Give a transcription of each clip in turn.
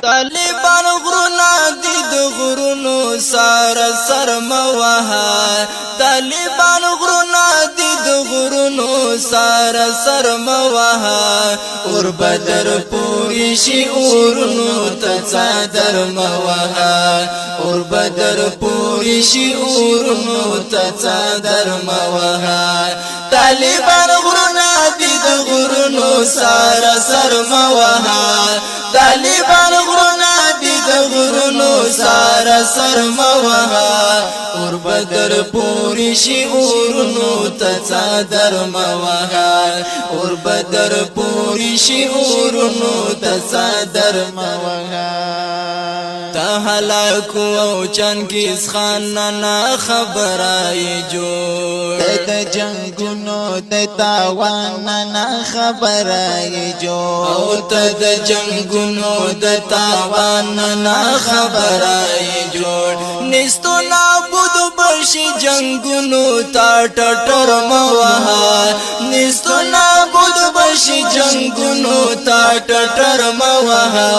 طالبان غرونا دي د غرونو سر موها طالبان غرونا دي د غرونو سر موها اور بدر پوری شي اورونو ته صدر موها اور بدر پوری شي اورونو ته صدر موها طالبان غرونا دي د غرونو سر موها طالبان غرونا دي د غرونو سر موها اور بدر پوری شي اورونو ته صدر موها اور بدر پوری شي اورونو ته صدر موها تا هلاکو او چنگیز خان نه خبرای جوړ د جنگونو د تاوان نه خبرای جوړ او ته د جنگونو د تاوان نه خبرای جوړ نستو نابود بشي جنگونو تا ټټر موها نستو نابود بشي جنگونو تا ټټر موها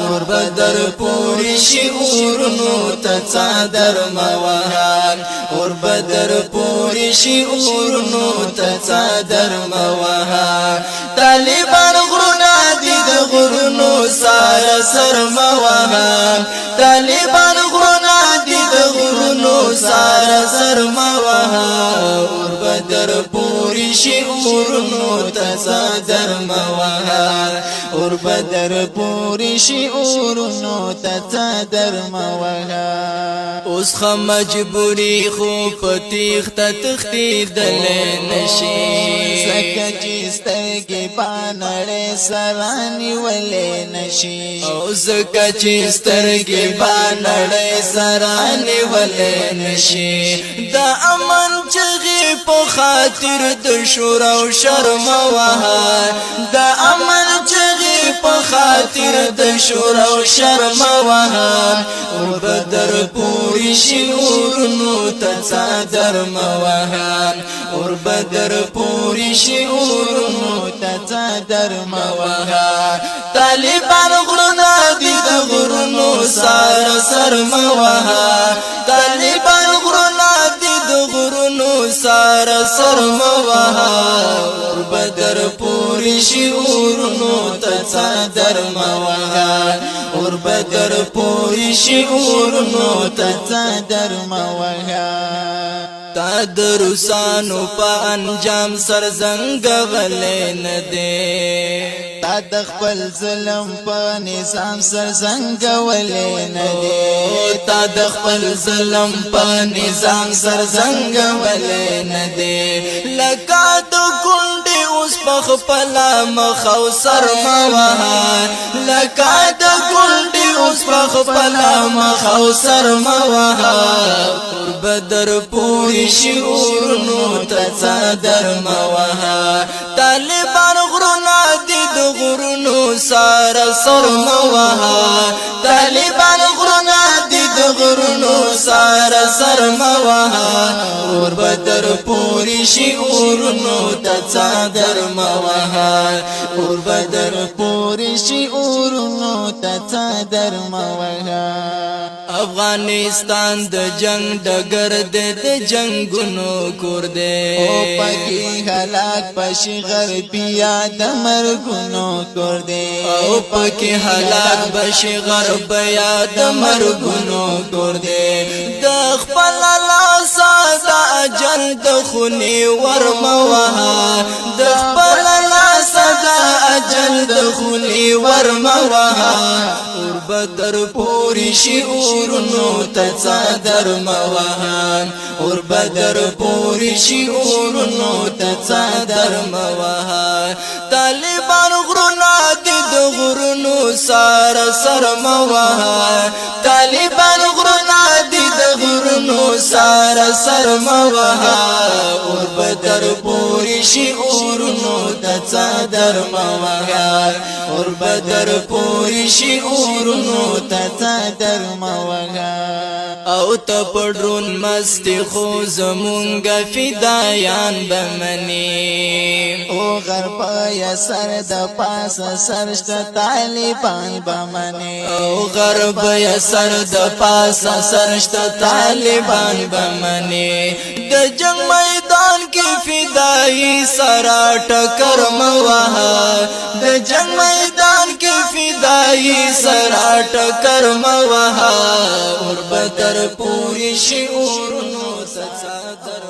اور بدر پوری شي اورونو ته صدر موها اور بدر پوری شي اورونو ته صدر موها طالبان غرونا دي د غرونو سر موها طالبان غرونا دي د غرونو سر موها اور بدر پوری شي اورونو ته صدر موها اور بدر پوری شي اورونو ته صدر موها اوس خو مجبوری خو پتیخ ته تختیدل نشي زکه چې سترګې پانړې سرانی ولې نشي او زکه چې سترګې پانړې سرانی ولې نشي د امن چغې په خاطر د شور او شرم وها د امن چغې په خاطر د شور او شرم وها اور بدر پوری شي اورونو ته صدر موها اور بدر پوری شي اورونو ته صدر موها طالبان غرونا دي د غرونو سر موها طالبان غرونا دي د غرونو سر موها اور بدر پوری شي اورونو ته صدر موها اور بدر پوری شي اورونو ته صدر موها تا درسانو په انجام سر زنګ غلې نه دي تا د خپل ظلم په نظام سر زنګ ولې نه دي تا د خپل ظلم په نظام سر زنګ ولې نه دي لکه د کونډې اوس په خپل مخ او سر موها لکه د کونډې اوس په خپل مخ او سر موها اور بدر پوری شي اورونو ته صدر موها طالبان غرونا دي د غرونو سر موها طالبان غرونا دي د غرونو سر موها اور بدر پوری شي اورونو ته صدر موها اور بدر پوری شي اورونو ته صدر موها افغانستان د جنگ ډګر د جنگونو کور دی او پکې هلاک پشي غربیا د مرګونو کور دی او پکې هلاک بشي غربیا د مرګونو کور دی د خپل لاس د اجل د خوني ورموها د خپل لاس د اجل د خوني ورموها اور بدر پوری شي اورونو ته صدر موها اور بدر پوری شي اورونو ته صدر موها طالبان غرونا دي د غرونو سر موها طالبان غرونا دي د غرونو سر موها اور بدر پوری شي اورونو د صدر موها اور بدر پوری شي اورونو د صدر موها او ته پډرون مستی خو زمونږ فدایان بمنی او غرب یا سر د پاس سرشت طالبان بمنی او غرب یا سر د پاس سرشت طالبان بمنی د جنگ میدان کې فدای سرا ټکر موها د جنگ میدان کې فدای سرا ټکر موها اور بدر پوری شعور نو صدر